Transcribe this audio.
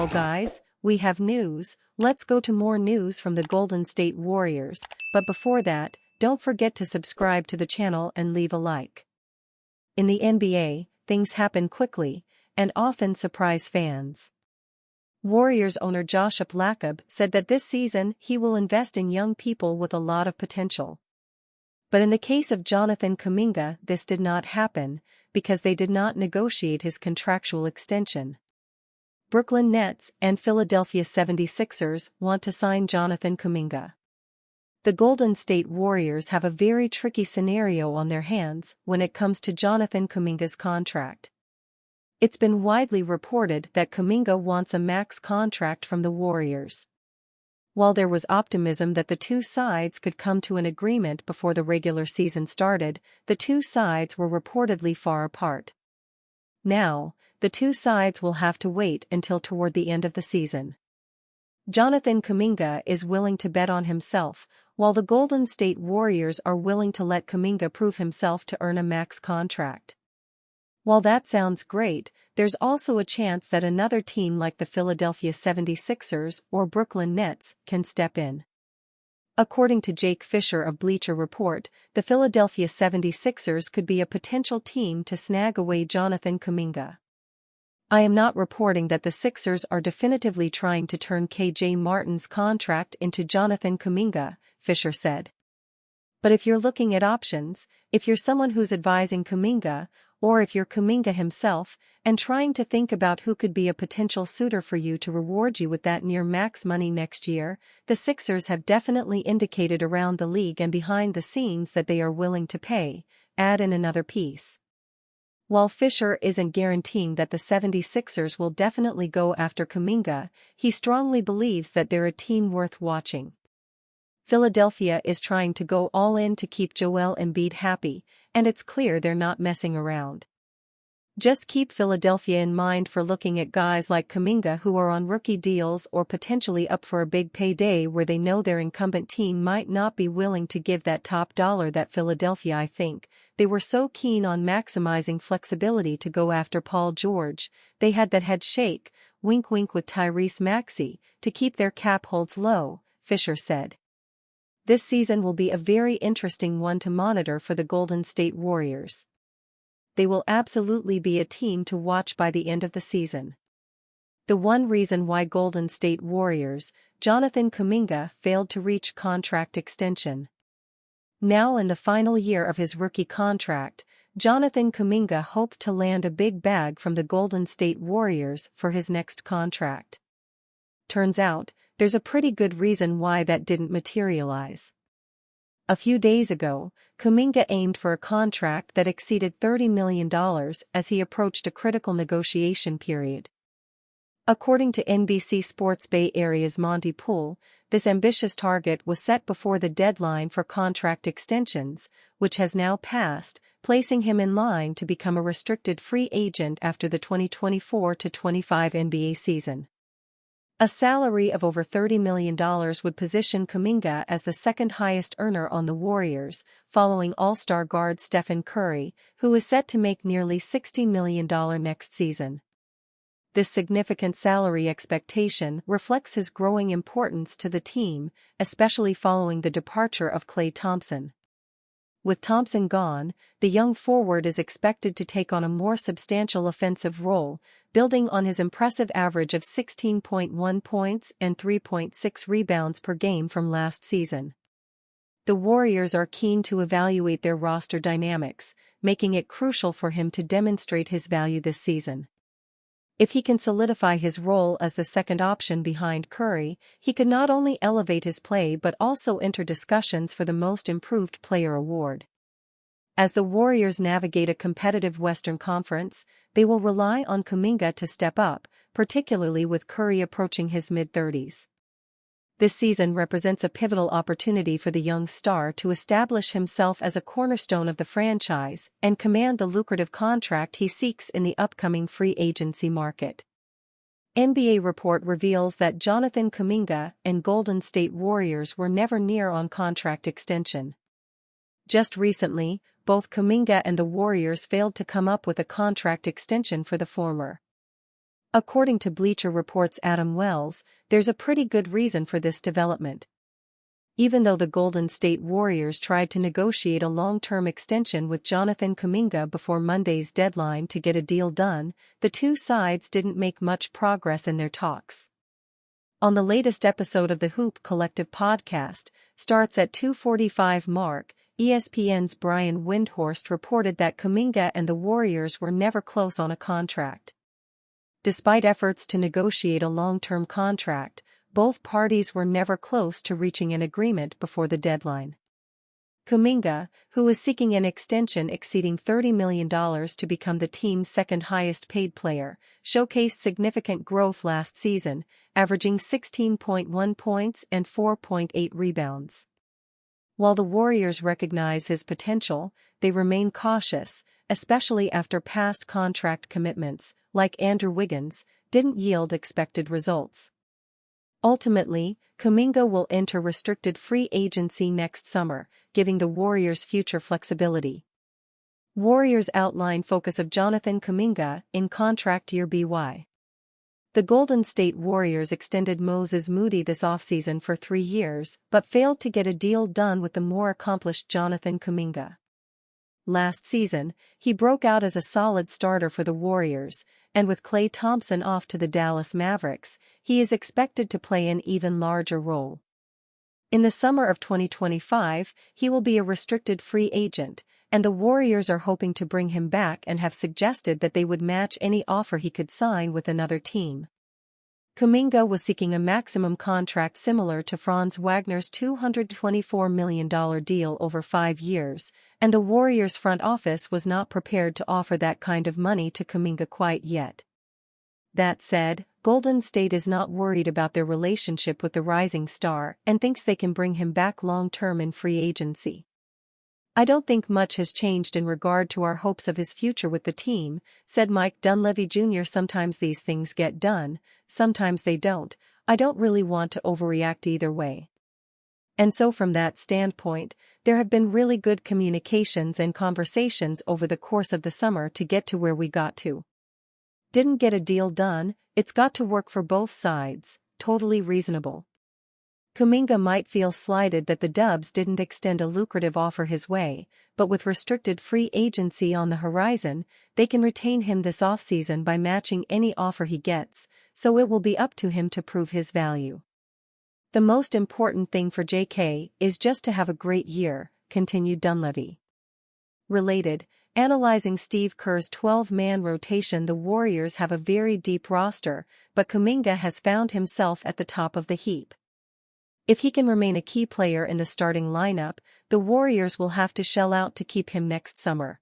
Now guys, we have news. Let's go to more news from the Golden State Warriors, but before that, don't forget to subscribe to the channel and leave a like. In the NBA, things happen quickly, and often surprise fans. Warriors owner Josh Lacob said that this season he will invest in young people with a lot of potential. But in the case of Jonathan Kuminga, this did not happen, because they did not negotiate his contractual extension. Brooklyn Nets and Philadelphia 76ers want to sign Jonathan Kuminga. The Golden State Warriors have a very tricky scenario on their hands when it comes to Jonathan Kuminga's contract. It's been widely reported that Kuminga wants a max contract from the Warriors. While there was optimism that the two sides could come to an agreement before the regular season started, the two sides were reportedly far apart. Now, the two sides will have to wait until toward the end of the season. Jonathan Kuminga is willing to bet on himself, while the Golden State Warriors are willing to let Kuminga prove himself to earn a max contract. While that sounds great, there's also a chance that another team like the Philadelphia 76ers or Brooklyn Nets can step in. According to Jake Fisher of Bleacher Report, the Philadelphia 76ers could be a potential team to snag away Jonathan Kuminga. I am not reporting that the Sixers are definitively trying to turn KJ Martin's contract into Jonathan Kuminga, Fisher said. But if you're looking at options, if you're someone who's advising Kuminga, or if you're Kuminga himself, and trying to think about who could be a potential suitor for you to reward you with that near-max money next year, the Sixers have definitely indicated around the league and behind the scenes that they are willing to pay, add in another piece. While Fisher isn't guaranteeing that the 76ers will definitely go after Kuminga, he strongly believes that they're a team worth watching. Philadelphia is trying to go all in to keep Joel Embiid happy, and it's clear they're not messing around. Just keep Philadelphia in mind for looking at guys like Kuminga who are on rookie deals or potentially up for a big payday where they know their incumbent team might not be willing to give that top dollar that Philadelphia. I think they were so keen on maximizing flexibility to go after Paul George, they had that head shake, wink wink with Tyrese Maxey, to keep their cap holds low, Fisher said. This season will be a very interesting one to monitor for the Golden State Warriors. They will absolutely be a team to watch by the end of the season. The one reason why Golden State Warriors, Jonathan Kuminga failed to reach contract extension. Now in the final year of his rookie contract, Jonathan Kuminga hoped to land a big bag from the Golden State Warriors for his next contract. Turns out, there's a pretty good reason why that didn't materialize. A few days ago, Kuminga aimed for a contract that exceeded $30 million as he approached a critical negotiation period. According to NBC Sports Bay Area's Monty Poole, this ambitious target was set before the deadline for contract extensions, which has now passed, placing him in line to become a restricted free agent after the 2024-25 NBA season. A salary of over $30 million would position Kuminga as the second highest earner on the Warriors, following All-Star guard Stephen Curry, who is set to make nearly $60 million next season. This significant salary expectation reflects his growing importance to the team, especially following the departure of Klay Thompson. With Thompson gone, the young forward is expected to take on a more substantial offensive role, building on his impressive average of 16.1 points and 3.6 rebounds per game from last season. The Warriors are keen to evaluate their roster dynamics, making it crucial for him to demonstrate his value this season. If he can solidify his role as the second option behind Curry, he could not only elevate his play but also enter discussions for the Most Improved Player award. As the Warriors navigate a competitive Western Conference, they will rely on Kuminga to step up, particularly with Curry approaching his mid-30s. This season represents a pivotal opportunity for the young star to establish himself as a cornerstone of the franchise and command the lucrative contract he seeks in the upcoming free agency market. NBA report reveals that Jonathan Kuminga and Golden State Warriors were never near on contract extension. Just recently, both Kuminga and the Warriors failed to come up with a contract extension for the former. According to Bleacher Report's Adam Wells, there's a pretty good reason for this development. Even though the Golden State Warriors tried to negotiate a long-term extension with Jonathan Kuminga before Monday's deadline to get a deal done, the two sides didn't make much progress in their talks. On the latest episode of the Hoop Collective podcast, starts at 2:45 mark, ESPN's Brian Windhorst reported that Kuminga and the Warriors were never close on a contract. Despite efforts to negotiate a long-term contract, both parties were never close to reaching an agreement before the deadline. Kuminga, who is seeking an extension exceeding $30 million to become the team's second highest paid player, showcased significant growth last season, averaging 16.1 points and 4.8 rebounds. While the Warriors recognize his potential, they remain cautious, especially after past contract commitments, like Andrew Wiggins, didn't yield expected results. Ultimately, Kuminga will enter restricted free agency next summer, giving the Warriors future flexibility. Warriors outline focus of Jonathan Kuminga in contract year BY. The Golden State Warriors extended Moses Moody this offseason for 3 years, but failed to get a deal done with the more accomplished Jonathan Kuminga. Last season, he broke out as a solid starter for the Warriors, and with Klay Thompson off to the Dallas Mavericks, he is expected to play an even larger role. In the summer of 2025, he will be a restricted free agent, and the Warriors are hoping to bring him back and have suggested that they would match any offer he could sign with another team. Kuminga was seeking a maximum contract similar to Franz Wagner's $224 million deal over 5 years, and the Warriors' front office was not prepared to offer that kind of money to Kuminga quite yet. That said, Golden State is not worried about their relationship with the rising star and thinks they can bring him back long-term in free agency. "I don't think much has changed in regard to our hopes of his future with the team," said Mike Dunleavy Jr. "Sometimes these things get done, sometimes they don't. I don't really want to overreact either way." And so from that standpoint, there have been really good communications and conversations over the course of the summer to get to where we got to. Didn't get a deal done, it's got to work for both sides, totally reasonable. Kuminga might feel slighted that the Dubs didn't extend a lucrative offer his way, but with restricted free agency on the horizon, they can retain him this offseason by matching any offer he gets, so it will be up to him to prove his value. "The most important thing for JK is just to have a great year," continued Dunleavy. Related, analyzing Steve Kerr's 12-man rotation, the Warriors have a very deep roster, but Kuminga has found himself at the top of the heap. If he can remain a key player in the starting lineup, the Warriors will have to shell out to keep him next summer.